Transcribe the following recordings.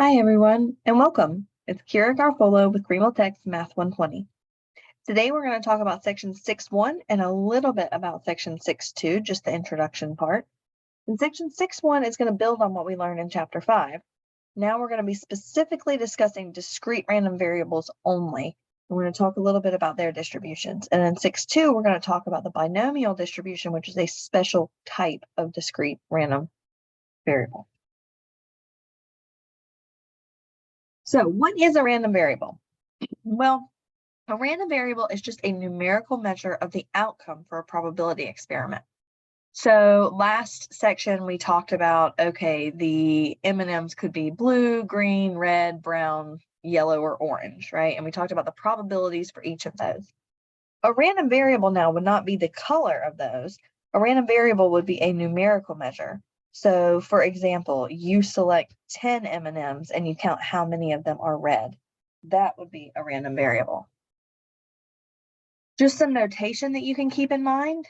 Hi, everyone, and welcome. It's Kira Garfolo with Greenville Tech's Math 120. Today, we're going to talk about Section 6.1 and a little bit about Section 6.2, just the introduction part. And Section 6.1 is going to build on what we learned in Chapter 5. Now we're going to be specifically discussing discrete random variables only. We're going to talk a little bit about their distributions. And in 6.2, we're going to talk about the binomial distribution, which is a special type of discrete random variable. So what is a random variable? Well, a random variable is just a numerical measure of the outcome for a probability experiment. So last section, we talked about, okay, the M&Ms could be blue, green, red, brown, yellow, or orange, right? And we talked about the probabilities for each of those. A random variable now would not be the color of those. A random variable would be a numerical measure. So for example, you select 10 M&Ms and you count how many of them are red. That would be a random variable. Just some notation that you can keep in mind.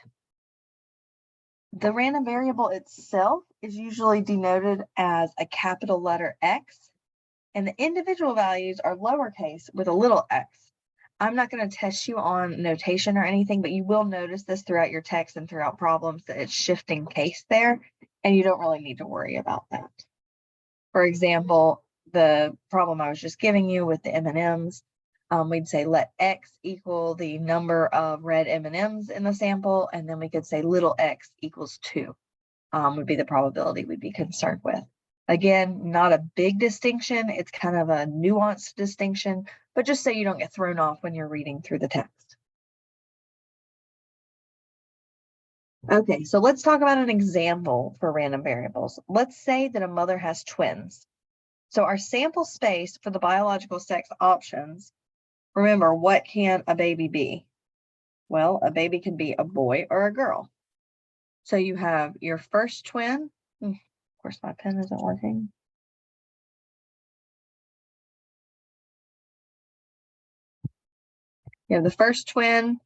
The random variable itself is usually denoted as a capital letter X, and the individual values are lowercase with a little x. I'm not going to test you on notation or anything, but you will notice this throughout your text and throughout problems that it's shifting case there, and you don't really need to worry about that. For example, the problem I was just giving you with the M&Ms, we'd say let x equal the number of red M&Ms in the sample, and then we could say little x equals 2 would be the probability we'd be concerned with. Again, not a big distinction. It's kind of a nuanced distinction, but just so you don't get thrown off when you're reading through the text. Okay, so let's talk about an example for random variables. Let's say that a mother has twins. So our sample space for the biological sex options, remember, what can a baby be? Well, a baby can be a boy or a girl. So you have your first twin. Of course, my pen isn't working. You have the first twin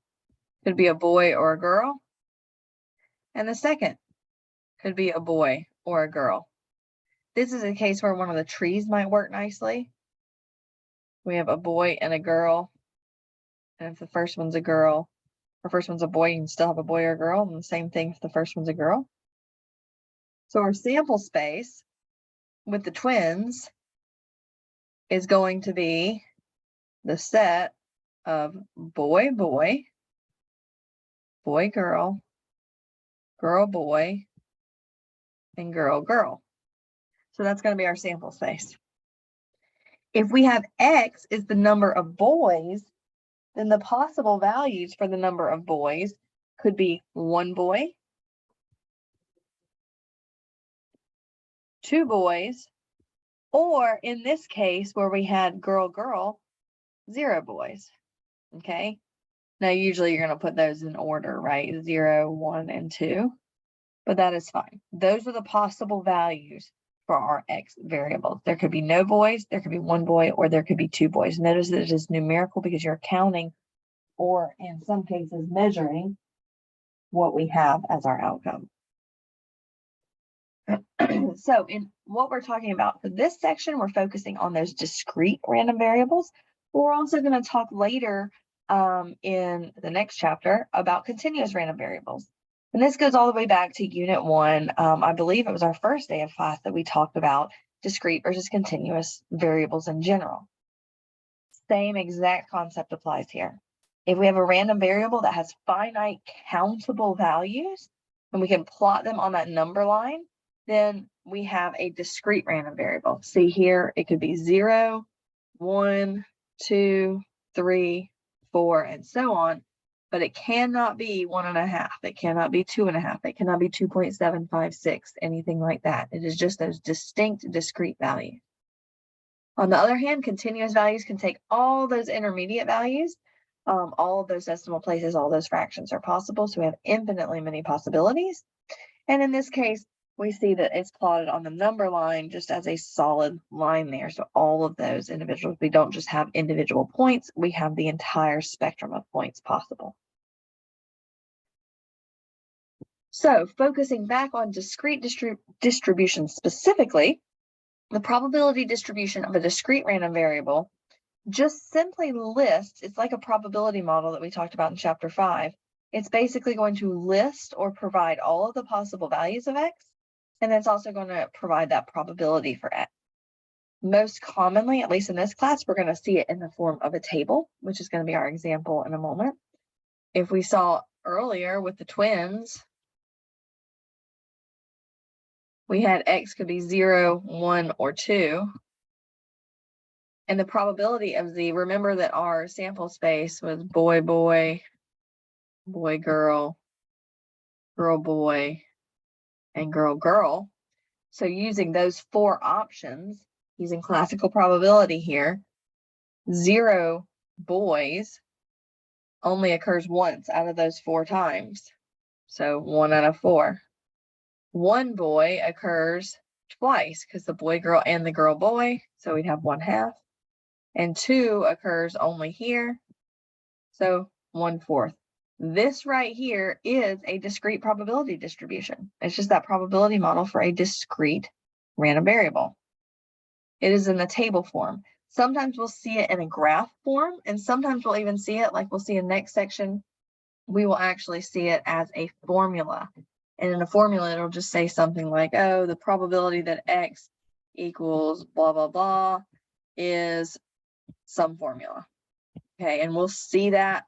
could be a boy or a girl. And the second could be a boy or a girl. This is a case where one of the trees might work nicely. We have a boy and a girl. And if the first one's a girl, or first one's a boy, you can still have a boy or a girl. And the same thing if the first one's a girl. So our sample space with the twins is going to be the set of boy, boy, boy, girl, girl, boy, and girl, girl. So that's going to be our sample space. If we have X is the number of boys, then the possible values for the number of boys could be 1 boy, 2 boys, or in this case where we had girl, girl, 0 boys. Okay. Now, usually you're going to put those in order, right? 0, 1, and 2, but that is fine. Those are the possible values for our X variables. There could be no boys, there could be 1 boy, or there could be 2 boys. Notice that it is numerical because you're counting, or in some cases measuring, what we have as our outcome. So in what we're talking about for this section, we're focusing on those discrete random variables. We're also going to talk later in the next chapter about continuous random variables. And this goes all the way back to Unit 1. I believe it was our first day of class that we talked about discrete versus continuous variables in general. Same exact concept applies here. If we have a random variable that has finite countable values, and we can plot them on that number line, then we have a discrete random variable. See here, it could be 0, 1, 2, 3, 4, and so on, but it cannot be 1.5. It cannot be 2.5. It cannot be 2.756, anything like that. It is just those distinct discrete values. On the other hand, continuous values can take all those intermediate values, all of those decimal places, all those fractions are possible. So we have infinitely many possibilities. And in this case, we see that it's plotted on the number line just as a solid line there. So all of those individuals, we don't just have individual points, we have the entire spectrum of points possible. So focusing back on discrete distribution specifically, The probability distribution of a discrete random variable just simply lists, it's like a probability model that we talked about in chapter 5. It's basically going to list or provide all of the possible values of x, and it's also going to provide that probability for x. Most commonly, at least in this class, we're going to see it in the form of a table, which is going to be our example in a moment. If we saw earlier with the twins, we had x could be 0, 1, or 2. And the probability of z, remember that our sample space was boy, boy, boy, girl, girl, boy, and girl, girl. So using those 4 options, using classical probability here, 0 boys only occurs once out of those 4 times. So 1 out of 4. 1 boy occurs twice because the boy, girl, and the girl, boy. So we'd have 1/2. And 2 occurs only here. So 1/4. This right here is a discrete probability distribution. It's just that probability model for a discrete random variable. It is in the table form. Sometimes we'll see it in a graph form, and sometimes we'll even see it, like we'll see in next section, we will actually see it as a formula. And in a formula, it'll just say something like, oh, the probability that x equals blah, blah, blah is some formula. Okay, and we'll see that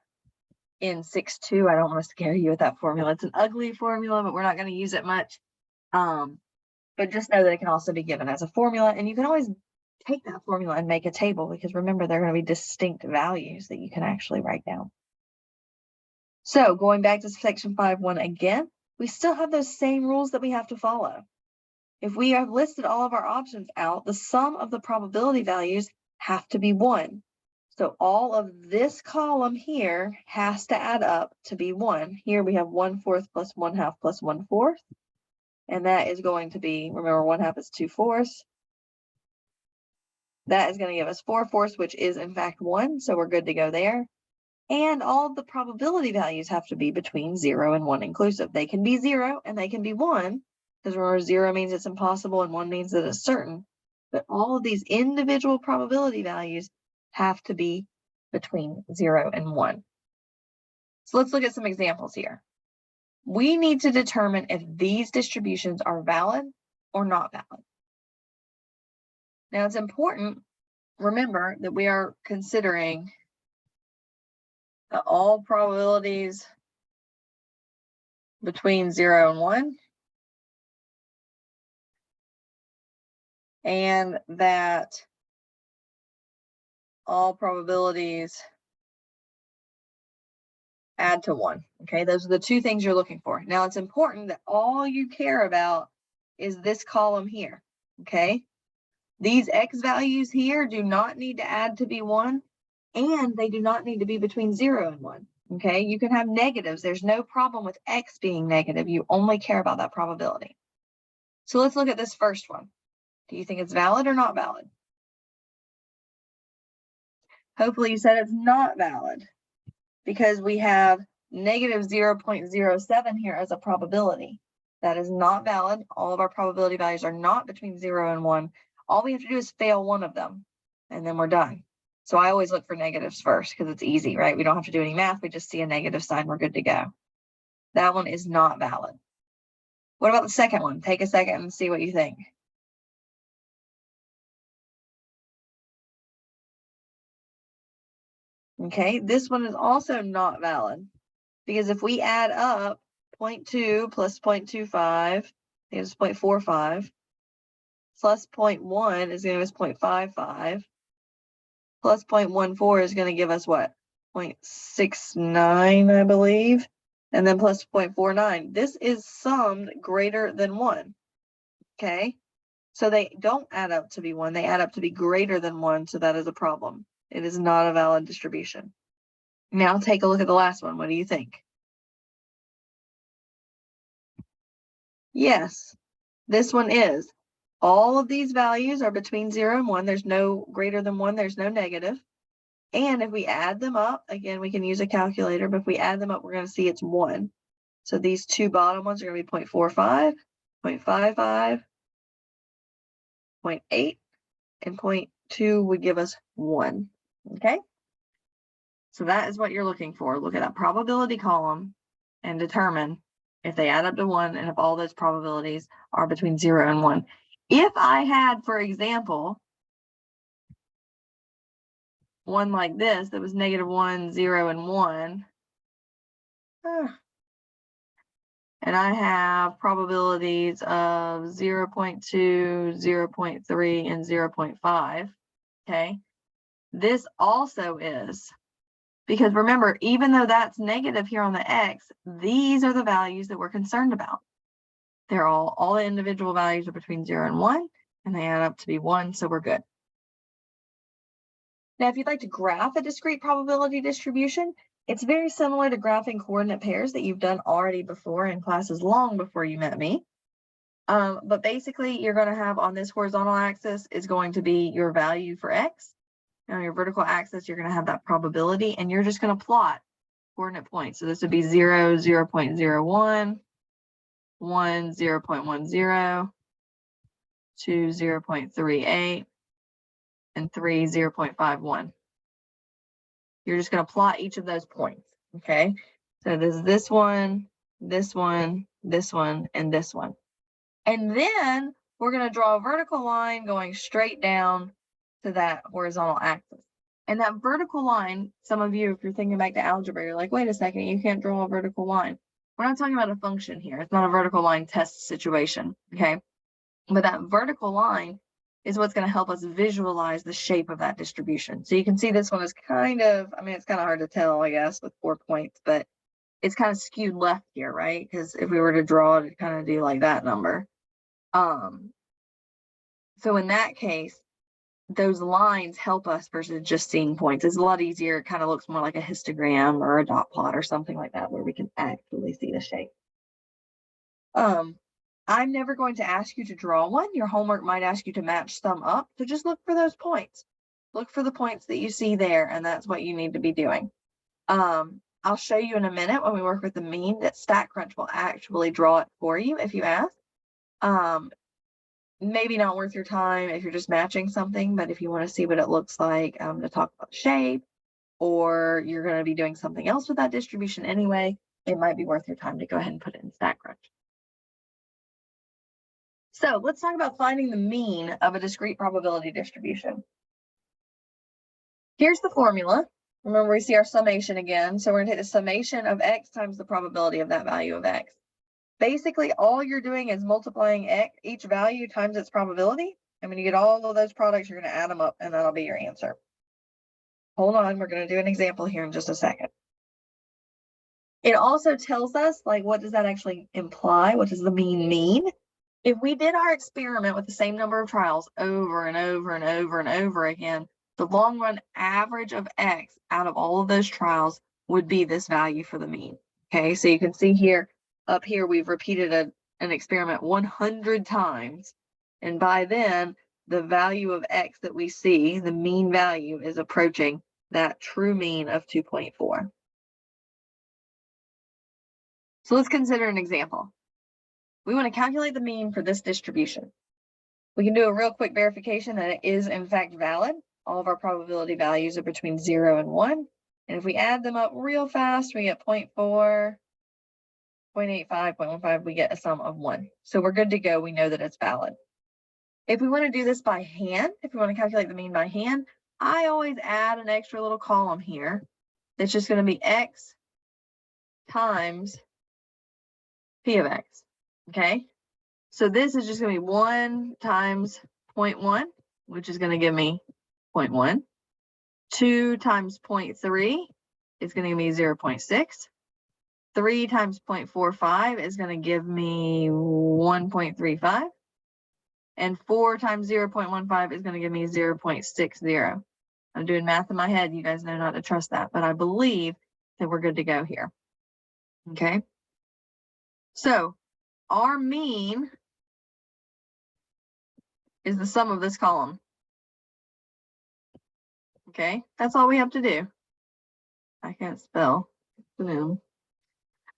in 6.2. I don't want to scare you with that formula. It's an ugly formula, but we're not going to use it much. But just know that it can also be given as a formula, and you can always take that formula and make a table, because remember, there are going to be distinct values that you can actually write down. So going back to section 5.1 again, we still have those same rules that we have to follow. If we have listed all of our options out, the sum of the probability values have to be 1. So all of this column here has to add up to be 1. Here we have 1/4 plus 1/2 plus 1/4. And that is going to be, remember, 1/2 is 2/4. That is going to give us 4/4, which is in fact 1. So we're good to go there. And all of the probability values have to be between 0 and 1 inclusive. They can be 0 and they can be 1, because remember, 0 means it's impossible and 1 means that it's certain. But all of these individual probability values have to be between 0 and 1. So let's look at some examples here. We need to determine if these distributions are valid or not valid. Now, it's important, remember, that we are considering all probabilities between 0 and 1, and that all probabilities add to 1. Okay, those are the 2 things you're looking for. Now, it's important that all you care about is this column here. Okay, these x values here do not need to add to be 1, and they do not need to be between 0 and 1. Okay, you can have negatives. There's no problem with x being negative. You only care about that probability. So let's look at this first one. Do you think it's valid or not valid? Hopefully you said it's not valid, because we have negative 0.07 here as a probability. That is not valid. All of our probability values are not between 0 and 1. All we have to do is fail one of them, and then we're done. So I always look for negatives first, because it's easy, right? We don't have to do any math. We just see a negative sign. We're good to go. That one is not valid. What about the second one? Take a second and see what you think. Okay, this one is also not valid, because if we add up 0.2 plus 0.25, it's 0.45, plus 0.1 is going to give us 0.55, plus 0.14 is going to give us what? 0.69, I believe, and then plus 0.49. This is summed greater than 1. Okay, so they don't add up to be 1. They add up to be greater than 1, so that is a problem. It is not a valid distribution. Now take a look at the last one. What do you think? Yes, this one is. All of these values are between 0 and 1. There's no greater than 1. There's no negative. And if we add them up, again, we can use a calculator, but if we add them up, we're going to see it's 1. So these 2 bottom ones are going to be 0.45, 0.55, 0.8, and 0.2 would give us 1. Okay? So that is what you're looking for. Look at that probability column and determine if they add up to 1 and if all those probabilities are between 0 and 1. If I had, for example, one like this that was -1, 0, and 1, and I have probabilities of 0.2, 0.3, and 0.5, okay? This also is, because remember, even though that's negative here on the x, these are the values that we're concerned about. They're all the individual values are between 0 and 1, and they add up to be 1, so we're good. Now, if you'd like to graph a discrete probability distribution, it's very similar to graphing coordinate pairs that you've done already before in classes long before you met me. But basically, you're going to have on this horizontal axis is going to be your value for x. And on your vertical axis, you're going to have that probability, and you're just going to plot coordinate points. So this would be 0, 0.01, 1, 0.10, 2, 0.38, and 3, 0.51. You're just going to plot each of those points, okay? So there's this one, this one, this one, and this one. And then we're going to draw a vertical line going straight down to that horizontal axis. And that vertical line, some of you, if you're thinking back to algebra, you're like, wait a second, you can't draw a vertical line. We're not talking about a function here. It's not a vertical line test situation, okay? But that vertical line is what's going to help us visualize the shape of that distribution. So you can see this one is kind of, I mean, it's kind of hard to tell, I guess, with 4 points, but it's kind of skewed left here, right? Because if we were to draw it, it'd kind of do like that number. So in that case, those lines help us versus just seeing points. It's a lot easier. It kind of looks more like a histogram or a dot plot or something like that, where we can actually see the shape. I'm never going to ask you to draw one. Your homework might ask you to match some up. So just look for those points. Look for the points that you see there, and that's what you need to be doing. I'll show you in a minute when we work with the mean that StatCrunch will actually draw it for you if you ask. Maybe not worth your time if you're just matching something, but if you want to see what it looks like to talk about shape, or you're going to be doing something else with that distribution anyway, it might be worth your time to go ahead and put it in StatCrunch. So let's talk about finding the mean of a discrete probability distribution. Here's the formula. Remember, we see our summation again. So we're going to take the summation of x times the probability of that value of x. Basically, all you're doing is multiplying x, each value times its probability. And when you get all of those products, you're going to add them up, and that'll be your answer. Hold on, we're going to do an example here in just a second. It also tells us, like, what does that actually imply? What does the mean mean? If we did our experiment with the same number of trials over and over and over and over again, the long run average of x out of all of those trials would be this value for the mean. Okay, so you can see here, up here, we've repeated an experiment 100 times. And by then, the value of x that we see, the mean value, is approaching that true mean of 2.4. So let's consider an example. We want to calculate the mean for this distribution. We can do a real quick verification that it is in fact valid. All of our probability values are between 0 and 1. And if we add them up real fast, we get 0.4, 0.85, 0.15, we get a sum of 1. So we're good to go. We know that it's valid. If we want to do this by hand, if we want to calculate the mean by hand, I always add an extra little column here. That's just going to be x times p of x. Okay, so this is just going to be 1 times 0.1, which is going to give me 0.1. 2 times 0.3 is going to give me 0.6. 3 times 0.45 is going to give me 1.35. And 4 times 0.15 is going to give me 0.60. I'm doing math in my head. You guys know not to trust that, but I believe that we're good to go here. Okay, so our mean is the sum of this column. Okay, that's all we have to do. I can't spell.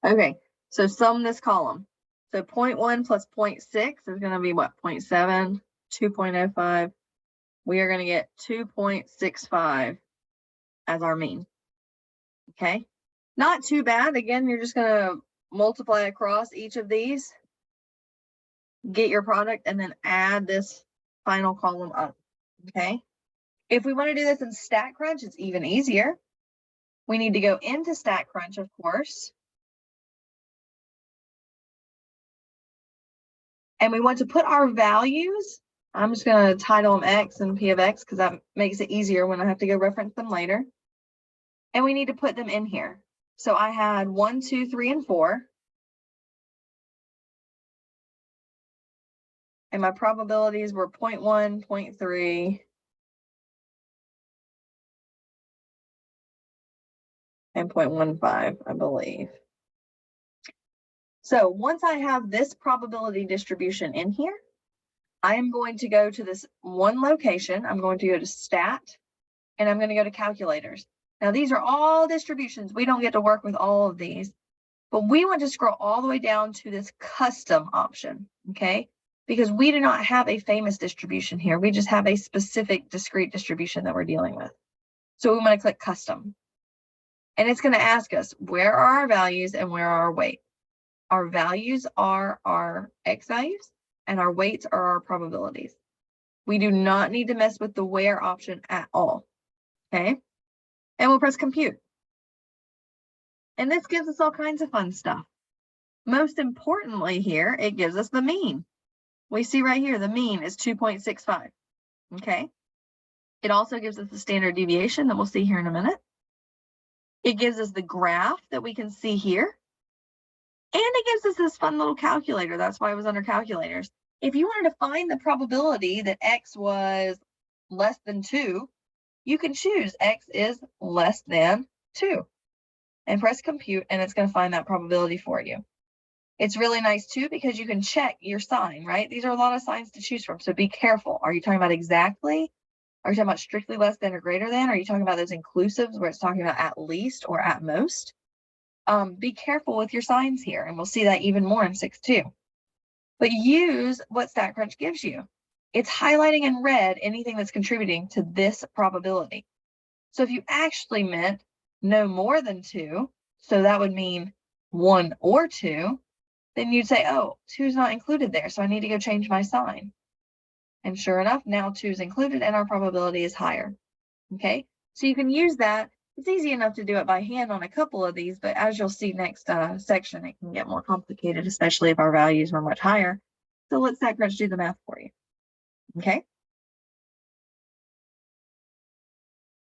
Okay, so sum this column. So 0.1 plus 0.6 is going to be what? 0.7, 2.05. We are going to get 2.65 as our mean. Okay, not too bad. Again, you're just going to multiply across each of these, get your product, and then add this final column up. Okay, if we want to do this in StatCrunch, it's even easier. We need to go into StatCrunch, of course. And we want to put our values. I'm just going to title them X and P of X because that makes it easier when I have to go reference them later. And we need to put them in here. So I had 1, 2, 3, and 4. And my probabilities were 0.1, 0.3, and 0.15, I believe. So once I have this probability distribution in here, I am going to go to this one location. I'm going to go to Stat, and I'm going to go to Calculators. Now, these are all distributions. We don't get to work with all of these, but we want to scroll all the way down to this Custom option, okay? Because we do not have a famous distribution here. We just have a specific discrete distribution that we're dealing with. So we want to click Custom. And it's going to ask us, where are our values and where are our weights? Our values are our X values, and our weights are our probabilities. We do not need to mess with the where option at all, okay? And we'll press Compute. And this gives us all kinds of fun stuff. Most importantly here, it gives us the mean. We see right here, the mean is 2.65, okay? It also gives us the standard deviation that we'll see here in a minute. It gives us the graph that we can see here. And it gives us this fun little calculator. That's why it was under calculators. If you wanted to find the probability that X was less than 2, you can choose X is less than 2 and press Compute, and it's going to find that probability for you. It's really nice too because you can check your sign, right? These are a lot of signs to choose from, so be careful. Are you talking about exactly? Are you talking about strictly less than or greater than? Are you talking about those inclusives where it's talking about at least or at most? Be careful with your signs here, and we'll see that even more in 6.2. But use what StatCrunch gives you. It's highlighting in red anything that's contributing to this probability. So if you actually meant no more than 2, so that would mean 1 or 2, then you'd say, oh, 2 is not included there, so I need to go change my sign. And sure enough, now 2 is included and our probability is higher. Okay, so you can use that. It's easy enough to do it by hand on a couple of these, but as you'll see next section, it can get more complicated, especially if our values were much higher. So let StatCrunch do the math for you. Okay.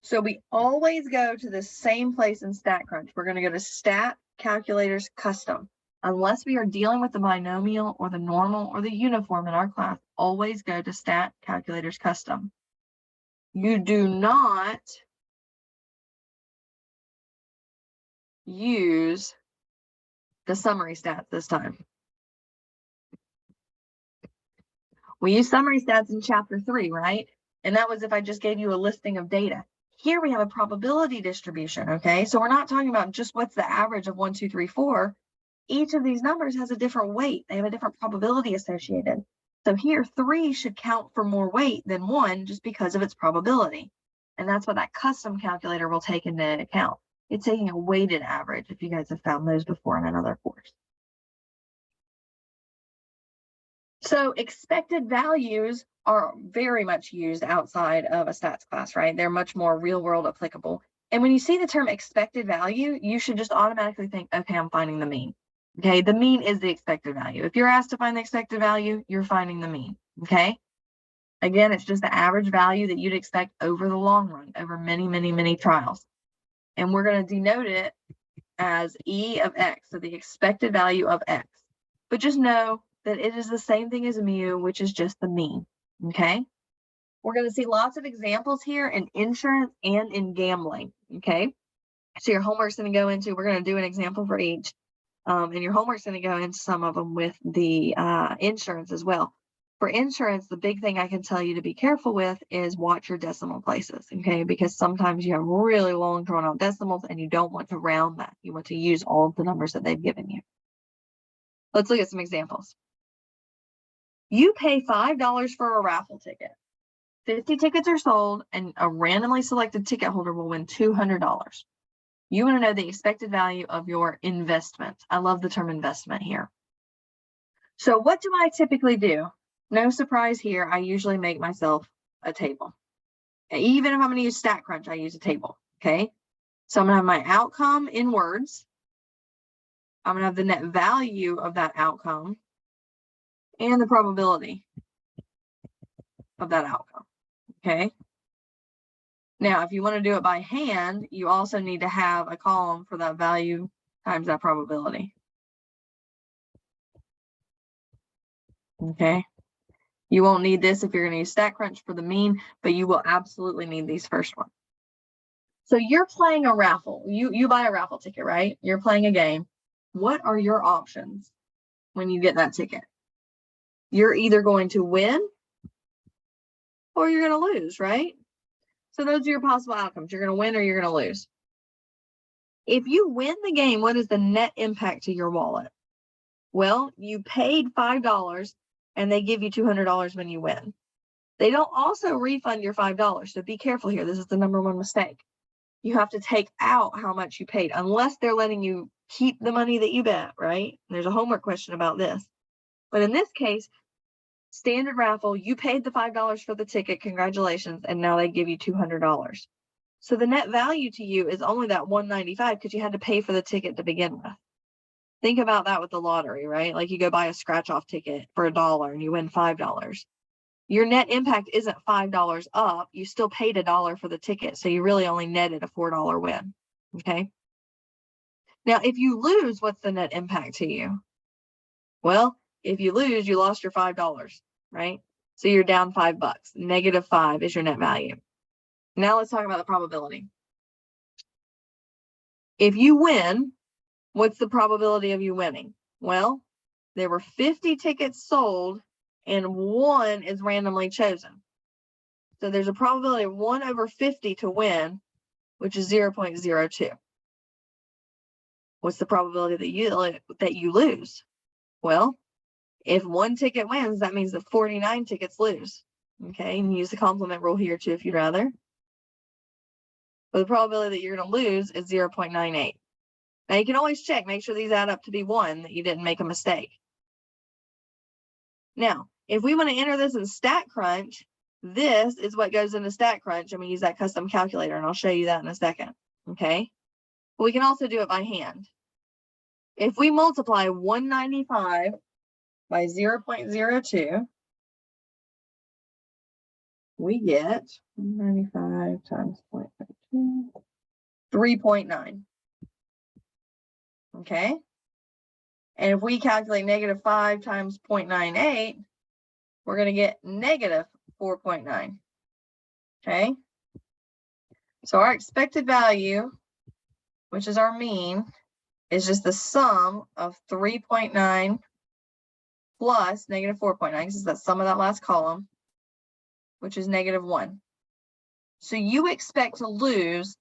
So we always go to the same place in StatCrunch. We're going to go to Stat, Calculators, Custom. Unless we are dealing with the binomial or the normal or the uniform in our class, always go to Stat, Calculators, Custom. You do not use the summary stats this time. We use summary stats in chapter 3, right? And that was if I just gave you a listing of data. Here we have a probability distribution, okay? So we're not talking about just what's the average of 1, 2, 3, 4. Each of these numbers has a different weight. They have a different probability associated. So here, 3 should count for more weight than 1 just because of its probability. And that's what that custom calculator will take into account. It's taking a weighted average, if you guys have found those before in another course. So expected values are very much used outside of a stats class, right? They're much more real world applicable. And when you see the term expected value, you should just automatically think, okay, I'm finding the mean. Okay, the mean is the expected value. If you're asked to find the expected value, you're finding the mean, okay? Again, it's just the average value that you'd expect over the long run, over many, many, many trials. And we're going to denote it as E of X, so the expected value of X. But just know that it is the same thing as mu, which is just the mean, okay? We're going to see lots of examples here in insurance and in gambling, okay? So your homework's going to go into, we're going to do an example for each, and your homework's going to go into some of them with the insurance as well. For insurance, the big thing I can tell you to be careful with is watch your decimal places, okay? Because sometimes you have really long drawn out decimals and you don't want to round that. You want to use all of the numbers that they've given you. Let's look at some examples. You pay $5 for a raffle ticket. 50 tickets are sold, and a randomly selected ticket holder will win $200. You want to know the expected value of your investment. I love the term investment here. So what do I typically do? No surprise here, I usually make myself a table. Even if I'm going to use StatCrunch, I use a table, okay? So I'm going to have my outcome in words. I'm going to have the net value of that outcome and the probability of that outcome, okay? Now, if you want to do it by hand, you also need to have a column for that value times that probability. Okay. You won't need this if you're going to use StatCrunch for the mean, but you will absolutely need these first ones. So you're playing a raffle. You buy a raffle ticket, right? You're playing a game. What are your options when you get that ticket? You're either going to win or you're going to lose, right? So those are your possible outcomes. You're going to win or you're going to lose. If you win the game, what is the net impact to your wallet? Well, you paid $5 and they give you $200 when you win. They don't also refund your $5, so be careful here. This is the number one mistake. You have to take out how much you paid, unless they're letting you keep the money that you bet, right? There's a homework question about this. But in this case, standard raffle, you paid the $5 for the ticket, congratulations, and now they give you $200. So the net value to you is only that $195 because you had to pay for the ticket to begin with. Think about that with the lottery, right? Like you go buy a scratch-off ticket for $1 and you win $5. Your net impact isn't $5 up. You still paid $1 for the ticket, so you really only netted a $4 win, okay? Now, if you lose, what's the net impact to you? Well, if you lose, you lost your $5, right? So you're down $5. -5 is your net value. Now let's talk about the probability. If you win, what's the probability of you winning? Well, there were 50 tickets sold and 1 is randomly chosen. So there's a probability of 1 over 50 to win, which is 0.02. What's the probability that you lose? Well, if 1 ticket wins, that means that 49 tickets lose. Okay, and use the complement rule here too if you'd rather. But the probability that you're going to lose is 0.98. Now you can always check, make sure these add up to be 1, that you didn't make a mistake. Now, if we want to enter this in StatCrunch, this is what goes into StatCrunch, and we use that custom calculator, and I'll show you that in a second, okay? But we can also do it by hand. If we multiply 195 by 0.02, we get 195 times 0.02, 3.9, okay? And if we calculate -5 times 0.98, we're going to get -4.9, okay? So our expected value, which is our mean, is just the sum of 3.9 plus -4.9, because it's the sum of that last column, which is -1. So you expect to lose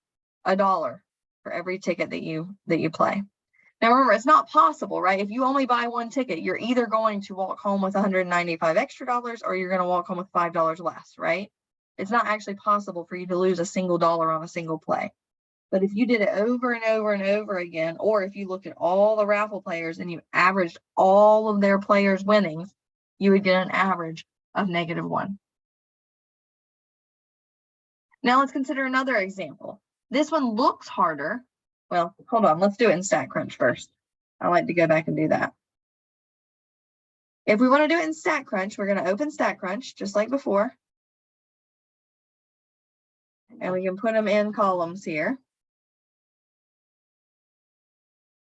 $1 for every ticket that you play. Now remember, it's not possible, right? If you only buy 1 ticket, you're either going to walk home with $195 extra or you're going to walk home with $5 less, right? It's not actually possible for you to lose a single dollar on a single play. But if you did it over and over and over again, or if you looked at all the raffle players and you averaged all of their players' winnings, you would get an average of -1. Now let's consider another example. This one looks harder. Well, hold on, let's do it in StatCrunch first. I like to go back and do that. If we want to do it in StatCrunch, we're going to open StatCrunch just like before. And we can put them in columns here.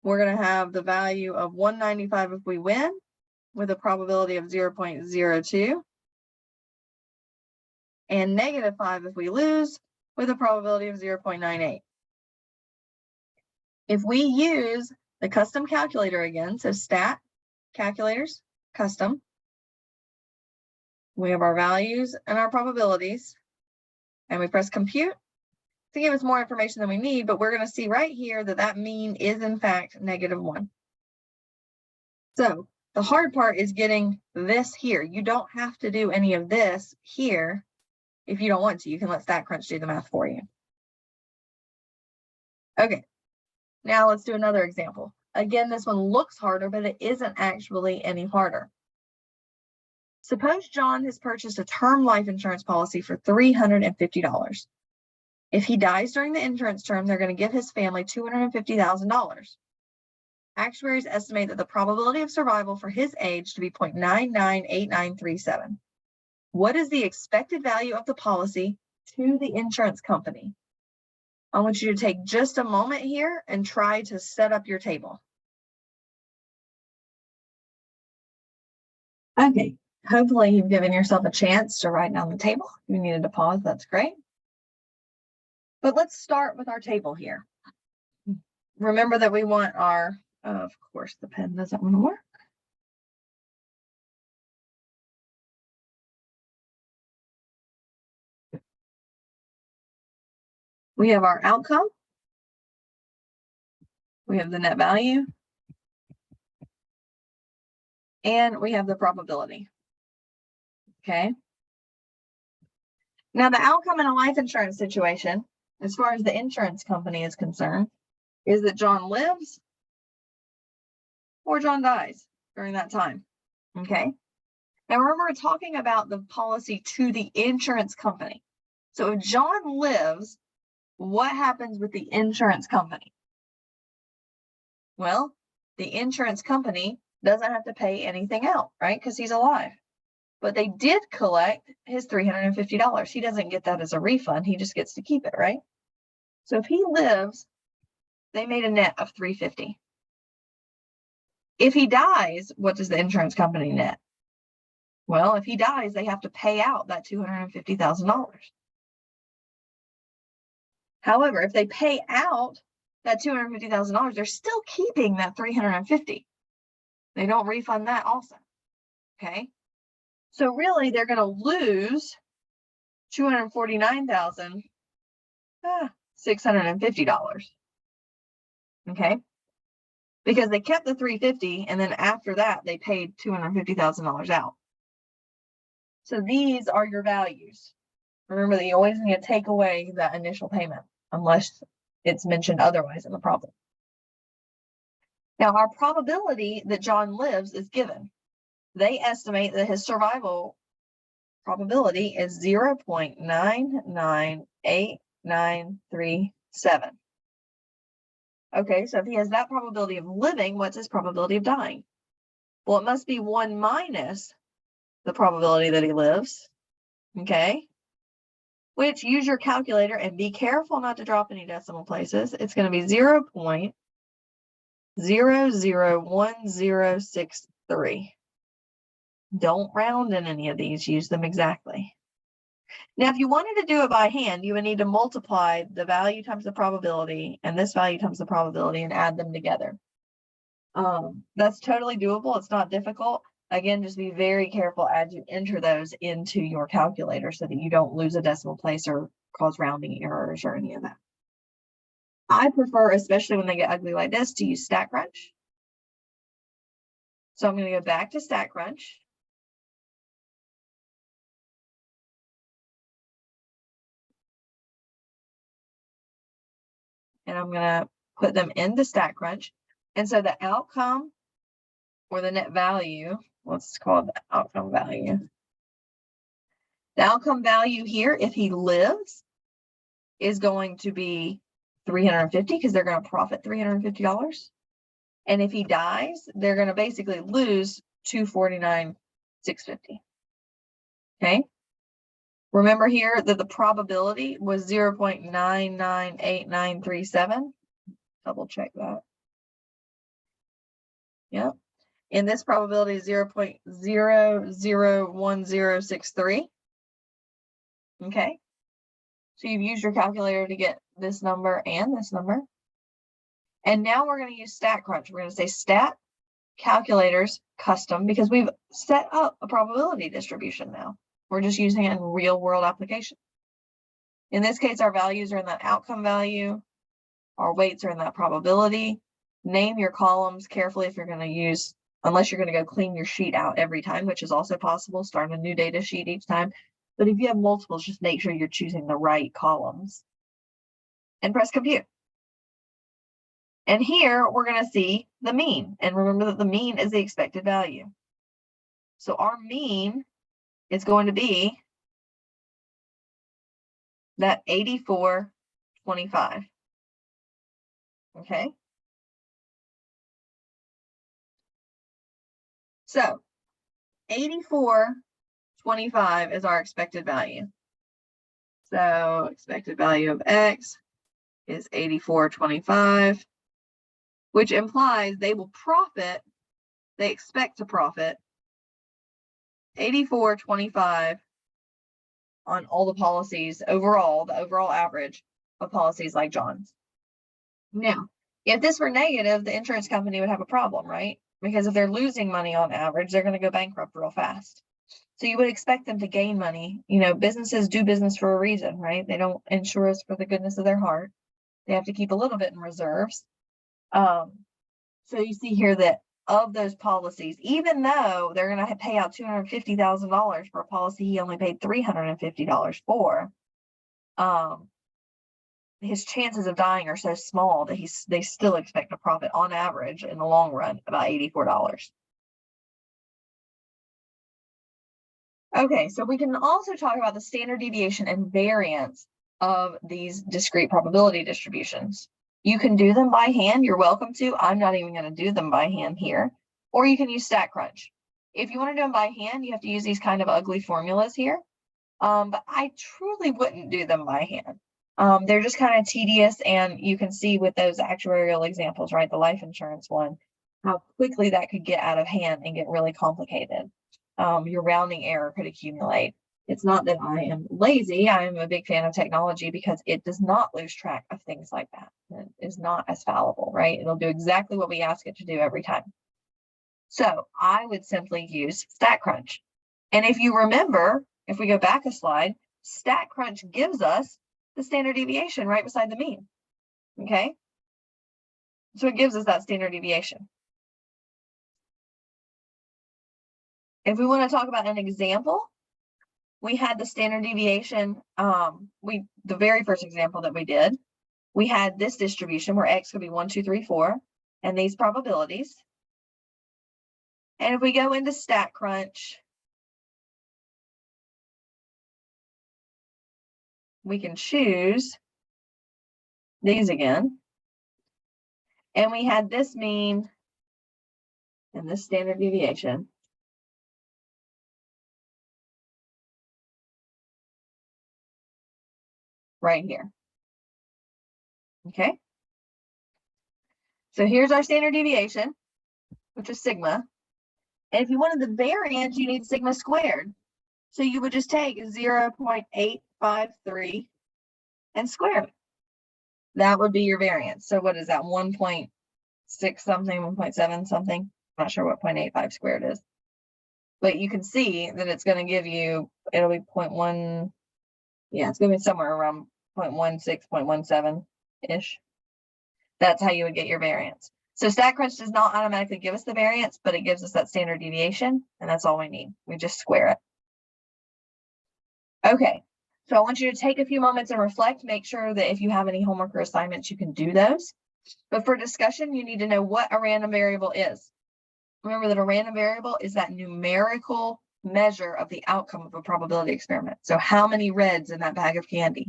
We're going to have the value of 195 if we win, with a probability of 0.02. And -5 if we lose, with a probability of 0.98. If we use the custom calculator again, so stat, calculators, custom, we have our values and our probabilities, and we press compute to give us more information than we need, but we're going to see right here that that mean is in fact -1. So The hard part is getting this here. You don't have to do any of this here if you don't want to. You can let StatCrunch do the math for you. Okay, now let's do another example. Again, this one looks harder, but it isn't actually any harder. Suppose John has purchased a term life insurance policy for $350. If he dies during the insurance term, they're going to give his family $250,000. Actuaries estimate that the probability of survival for his age to be 0.998937. What is the expected value of the policy to the insurance company? I want you to take just a moment here and try to set up your table. Okay, hopefully you've given yourself a chance to write down the table. If you needed to pause, that's great. But let's start with our table here. Remember that we want our, of course, the pen doesn't want to work. We have our outcome. We have the net value. And we have the probability. Okay. Now, the outcome in a life insurance situation, as far as the insurance company is concerned, is that John lives or John dies during that time. Okay. Now, remember, we're talking about the policy to the insurance company. So if John lives, what happens with the insurance company? Well, the insurance company doesn't have to pay anything out, right? Because he's alive. But they did collect his $350. He doesn't get that as a refund. He just gets to keep it, right? So if he lives, they made a net of $350. If he dies, what does the insurance company net? Well, if he dies, they have to pay out that $250,000. However, if they pay out that $250,000, they're still keeping that $350. They don't refund that also. Okay. So really, they're going to lose $249,650. Okay. Because they kept the $350, and then after that, they paid $250,000 out. So these are your values. Remember that you always need to take away that initial payment unless it's mentioned otherwise in the problem. Now, our probability that John lives is given. They estimate that his survival probability is 0.998937. Okay, so if he has that probability of living, what's his probability of dying? Well, it must be 1 minus the probability that he lives. Okay, which, use your calculator and be careful not to drop any decimal places. It's going to be 0.001063. Don't round in any of these, use them exactly. Now, if you wanted to do it by hand, you would need to multiply the value times the probability and this value times the probability and add them together. That's totally doable. It's not difficult. Again, just be very careful as you enter those into your calculator so that you don't lose a decimal place or cause rounding errors or any of that. I prefer, especially when they get ugly like this, to use StatCrunch. So I'm going to go back to StatCrunch. And I'm going to put them into StatCrunch. And so the outcome or the net value, let's call it the outcome value. The outcome value here, if he lives, is going to be $350 because they're going to profit $350. And if he dies, they're going to basically lose $249,650. Okay. Remember here that the probability was 0.998937. Double check that. Yep. And this probability is 0.001063. Okay. So you've used your calculator to get this number and this number. And now we're going to use StatCrunch. We're going to say stat calculators custom because we've set up a probability distribution now. We're just using it in real world application. In this case, our values are in that outcome value. Our weights are in that probability. Name your columns carefully if you're going to use unless you're going to go clean your sheet out every time, which is also possible, start a new data sheet each time. But if you have multiples, just make sure you're choosing the right columns and press compute. And here we're going to see the mean. And remember that the mean is the expected value. So our mean is going to be that 84.25. Okay. So 84.25 is our expected value. So expected value of X is 84.25, which implies they expect to profit 84.25 on all the policies overall, the overall average of policies like John's. Now, if this were negative, the insurance company would have a problem, right? Because if they're losing money on average, they're going to go bankrupt real fast. So you would expect them to gain money. Businesses do business for a reason, right? They don't insure us for the goodness of their heart. They have to keep a little bit in reserves. So you see here that of those policies, even though they're going to pay out $250,000 for a policy he only paid $350 for, his chances of dying are so small that they still expect a profit on average in the long run about $84. Okay, so we can also talk about the standard deviation and variance of these discrete probability distributions. You can do them by hand. You're welcome to. I'm not even going to do them by hand here. Or you can use StatCrunch. If you want to do them by hand, you have to use these kind of ugly formulas here. But I truly wouldn't do them by hand. They're just kind of tedious, and you can see with those actuarial examples, right, the life insurance one, how quickly that could get out of hand and get really complicated. Your rounding error could accumulate. It's not that I am lazy. I am a big fan of technology because it does not lose track of things like that. It is not as fallible, right? It'll do exactly what we ask it to do every time. So I would simply use StatCrunch. And if you remember, if we go back a slide, StatCrunch gives us the standard deviation right beside the mean. Okay? So it gives us that standard deviation. If we want to talk about an example, we had the standard deviation. The very first example that we did, we had this distribution where X could be 1, 2, 3, 4, and these probabilities. And if we go into StatCrunch, we can choose these again. And we had this mean and this standard deviation. Right here. Okay. So here's our standard deviation, which is sigma. And if you wanted the variance, you need sigma squared. So you would just take 0.853 and square it. That would be your variance. So what is that? 1.6 something, 1.7 something. I'm not sure what 0.85 squared is. But you can see that it's going to give you, it'll be 0.1. Yeah, it's going to be somewhere around 0.16, 0.17-ish. That's how you would get your variance. So StatCrunch does not automatically give us the variance, but it gives us that standard deviation, and that's all we need. We just square it. Okay, so I want you to take a few moments and reflect. Make sure that if you have any homework or assignments, you can do those. But for discussion, you need to know what a random variable is. Remember that a random variable is that numerical measure of the outcome of a probability experiment. So how many reds in that bag of candy?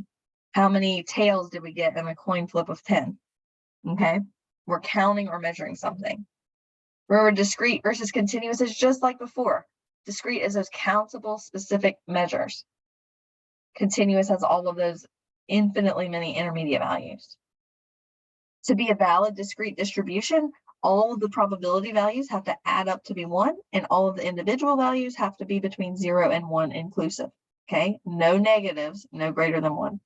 How many tails did we get in a coin flip of 10? Okay, we're counting or measuring something. Remember, discrete versus continuous is just like before. Discrete is those countable specific measures. Continuous has all of those infinitely many intermediate values. To be a valid discrete distribution, all of the probability values have to add up to be 1, and all of the individual values have to be between 0 and 1 inclusive. Okay, no negatives, no greater than 1.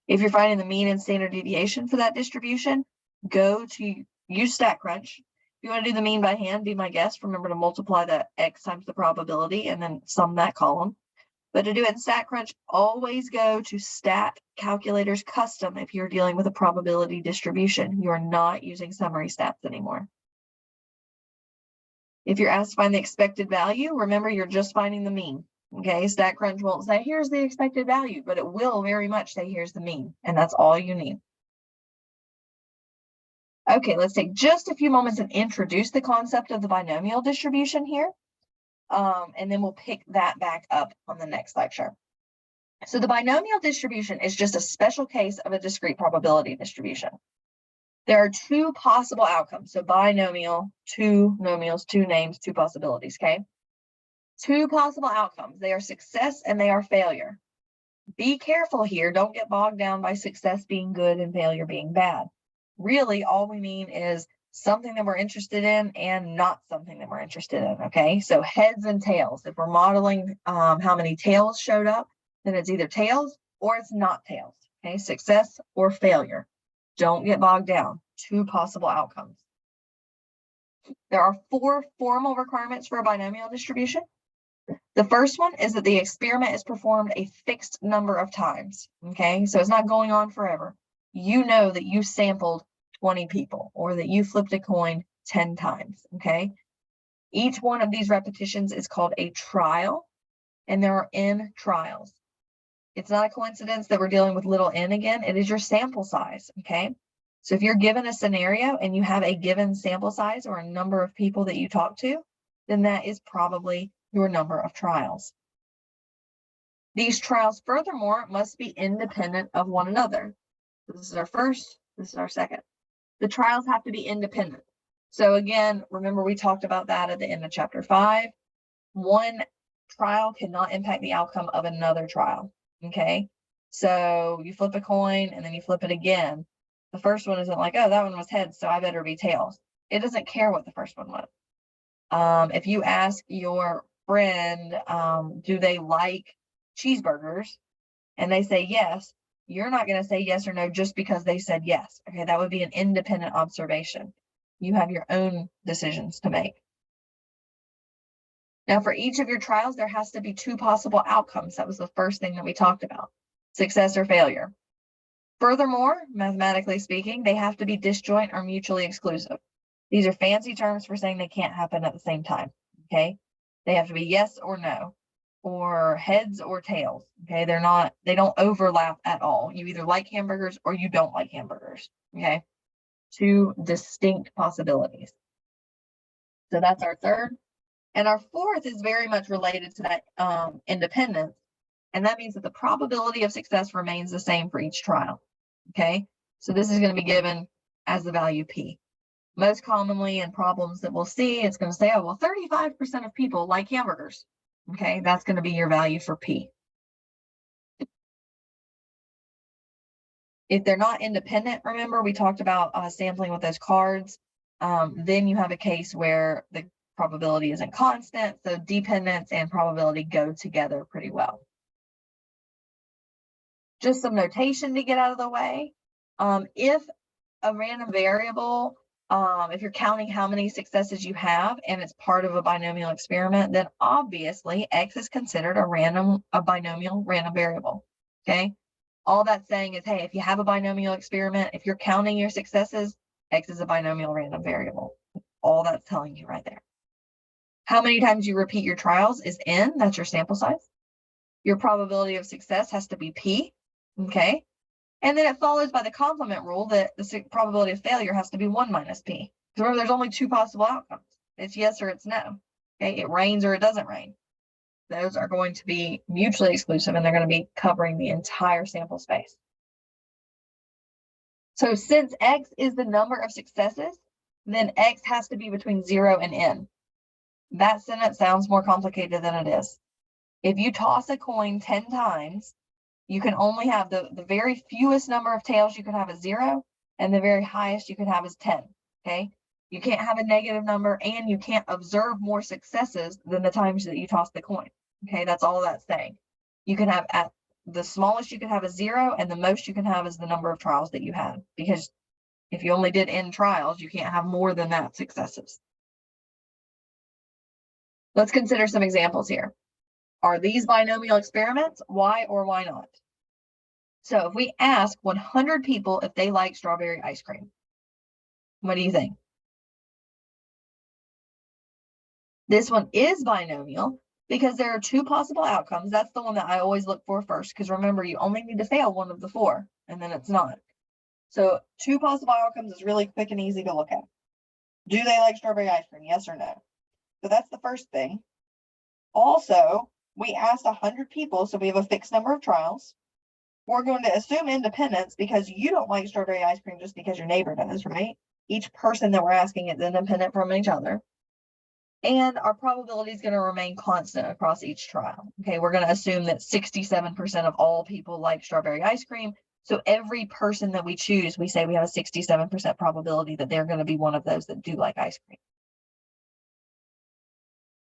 If you're finding the mean and standard deviation for that distribution, go to use StatCrunch. If you want to do the mean by hand, be my guest. Remember to multiply the X times the probability and then sum that column. But to do it in StatCrunch, always go to Stat Calculator's Custom if you're dealing with a probability distribution. You are not using summary stats anymore. If you're asked to find the expected value, remember you're just finding the mean. Okay, StatCrunch won't say here's the expected value, but it will very much say here's the mean, and that's all you need. Okay, let's take just a few moments and introduce the concept of the binomial distribution here, and then we'll pick that back up on the next lecture. So the binomial distribution is just a special case of a discrete probability distribution. There are two possible outcomes. So binomial, two nomials, two names, two possibilities, okay? Two possible outcomes. They are success and they are failure. Be careful here. Don't get bogged down by success being good and failure being bad. Really, all we mean is something that we're interested in and not something that we're interested in, okay? So heads and tails. If we're modeling how many tails showed up, then it's either tails or it's not tails, okay? Success or failure. Don't get bogged down. Two possible outcomes. There are 4 formal requirements for a binomial distribution. The first one is that the experiment is performed a fixed number of times, okay? So it's not going on forever. You know that you sampled 20 people or that you flipped a coin 10 times, okay? Each one of these repetitions is called a trial, and there are n trials. It's not a coincidence that we're dealing with little n again. It is your sample size, okay? So if you're given a scenario and you have a given sample size or a number of people that you talk to, then that is probably your number of trials. These trials, furthermore, must be independent of one another. So this is our first, this is our second. The trials have to be independent. So again, remember we talked about that at the end of chapter 5. One trial cannot impact the outcome of another trial, okay? So you flip a coin and then you flip it again. The first one isn't like, oh, that one was heads, so I better be tails. It doesn't care what the first one was. If you ask your friend, do they like cheeseburgers? And they say yes, you're not going to say yes or no just because they said yes. Okay, that would be an independent observation. You have your own decisions to make. Now, for each of your trials, there has to be 2 possible outcomes. That was the first thing that we talked about, success or failure. Furthermore, mathematically speaking, they have to be disjoint or mutually exclusive. These are fancy terms for saying they can't happen at the same time, okay? They have to be yes or no, or heads or tails, okay? They don't overlap at all. You either like hamburgers or you don't like hamburgers, okay? 2 distinct possibilities. So that's our third. And our fourth is very much related to that independence. And that means that the probability of success remains the same for each trial, okay? So this is going to be given as the value P. Most commonly in problems that we'll see, it's going to say, oh, well, 35% of people like hamburgers. Okay, that's going to be your value for P. If they're not independent, remember we talked about sampling with those cards, then you have a case where the probability isn't constant, so dependence and probability go together pretty well. Just some notation to get out of the way. If a random variable, if you're counting how many successes you have and it's part of a binomial experiment, then obviously X is considered a binomial random variable, okay? All that's saying is, hey, if you have a binomial experiment, if you're counting your successes, X is a binomial random variable. All that's telling you right there. How many times you repeat your trials is N, that's your sample size. Your probability of success has to be P, okay? And then it follows by the complement rule that the probability of failure has to be 1 minus P. Because remember, there's only 2 possible outcomes. It's yes or it's no. Okay, it rains or it doesn't rain. Those are going to be mutually exclusive and they're going to be covering the entire sample space. So since X is the number of successes, then X has to be between 0 and N. That sentence sounds more complicated than it is. If you toss a coin 10 times, you can only have the very fewest number of tails you can have is 0, and the very highest you can have is 10, okay? You can't have a negative number, and you can't observe more successes than the times that you toss the coin, okay? That's all that's saying. You can have, at the smallest you can have is 0, and the most you can have is the number of trials that you had, because if you only did n trials, you can't have more than that successes. Let's consider some examples here. Are these binomial experiments? Why or why not? So if we ask 100 people if they like strawberry ice cream, what do you think? This one is binomial because there are two possible outcomes. That's the one that I always look for first, because remember, you only need to fail one of the four, and then it's not. So two possible outcomes is really quick and easy to look at. Do they like strawberry ice cream? Yes or no? So that's the first thing. Also, we asked 100 people, so we have a fixed number of trials. We're going to assume independence because you don't like strawberry ice cream just because your neighbor does, right? Each person that we're asking is independent from each other. And our probability is going to remain constant across each trial. Okay, we're going to assume that 67% of all people like strawberry ice cream. So every person that we choose, we say we have a 67% probability that they're going to be one of those that do like ice cream.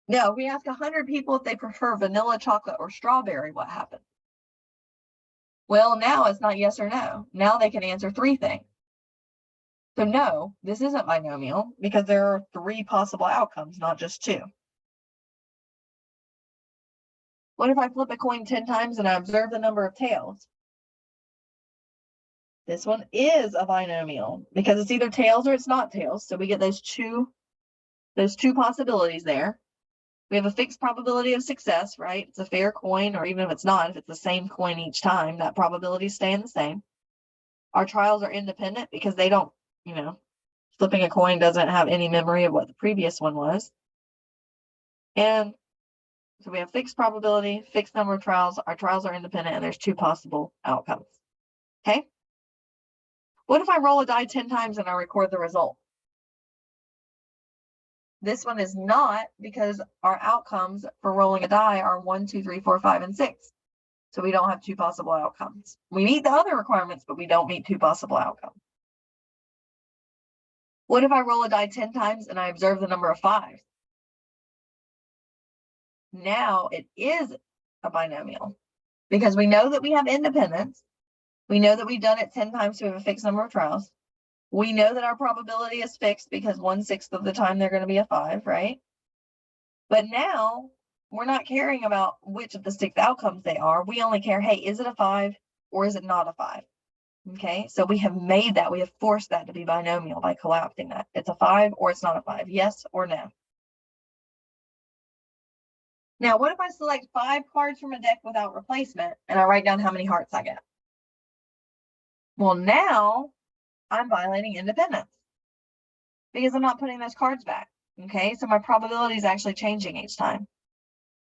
Now, we ask 100 people if they prefer vanilla, chocolate, or strawberry, what happens? Well, now it's not yes or no. Now they can answer three things. So no, this isn't binomial because there are three possible outcomes, not just two. What if I flip a coin 10 times and I observe the number of tails? This one is a binomial because it's either tails or it's not tails. So we get those two possibilities there. We have a fixed probability of success, right? It's a fair coin, or even if it's not, if it's the same coin each time, that probability is staying the same. Our trials are independent because they don't, flipping a coin doesn't have any memory of what the previous one was. And so we have fixed probability, fixed number of trials. Our trials are independent, and there's two possible outcomes. Okay. What if I roll a die 10 times and I record the result? This one is not, because our outcomes for rolling a die are 1, 2, 3, 4, 5, and 6. So we don't have two possible outcomes. We meet the other requirements, but we don't meet two possible outcomes. What if I roll a die 10 times and I observe the number of 5s? Now it is a binomial because we know that we have independence. We know that we've done it 10 times, so we have a fixed number of trials. We know that our probability is fixed because 1/6 of the time they're going to be a 5, right? But now we're not caring about which of the 6 outcomes they are. We only care, hey, is it a 5 or is it not a 5? Okay, so we have made that, we have forced that to be binomial by collapsing that. It's a 5 or it's not a 5, yes or no. Now, what if I select 5 cards from a deck without replacement and I write down how many hearts I get? Well, now I'm violating independence because I'm not putting those cards back. Okay, so my probability is actually changing each time.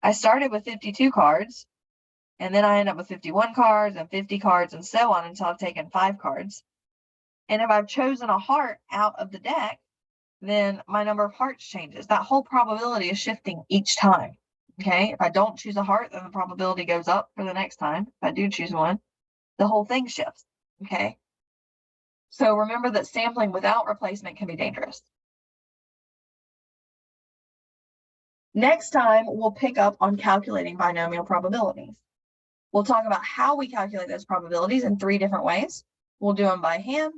I started with 52 cards, and then I end up with 51 cards and 50 cards and so on until I've taken 5 cards. And if I've chosen a heart out of the deck, then my number of hearts changes. That whole probability is shifting each time. Okay, if I don't choose a heart, then the probability goes up for the next time. If I do choose one, the whole thing shifts. Okay, so remember that sampling without replacement can be dangerous. Next time, we'll pick up on calculating binomial probabilities. We'll talk about how we calculate those probabilities in 3 different ways. We'll do them by hand,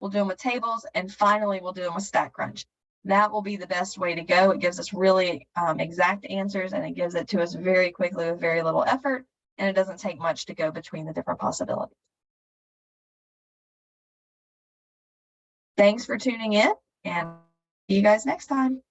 we'll do them with tables, and finally, we'll do them with StatCrunch. That will be the best way to go. It gives us really exact answers, and it gives it to us very quickly with very little effort, and it doesn't take much to go between the different possibilities. Thanks for tuning in, and see you guys next time.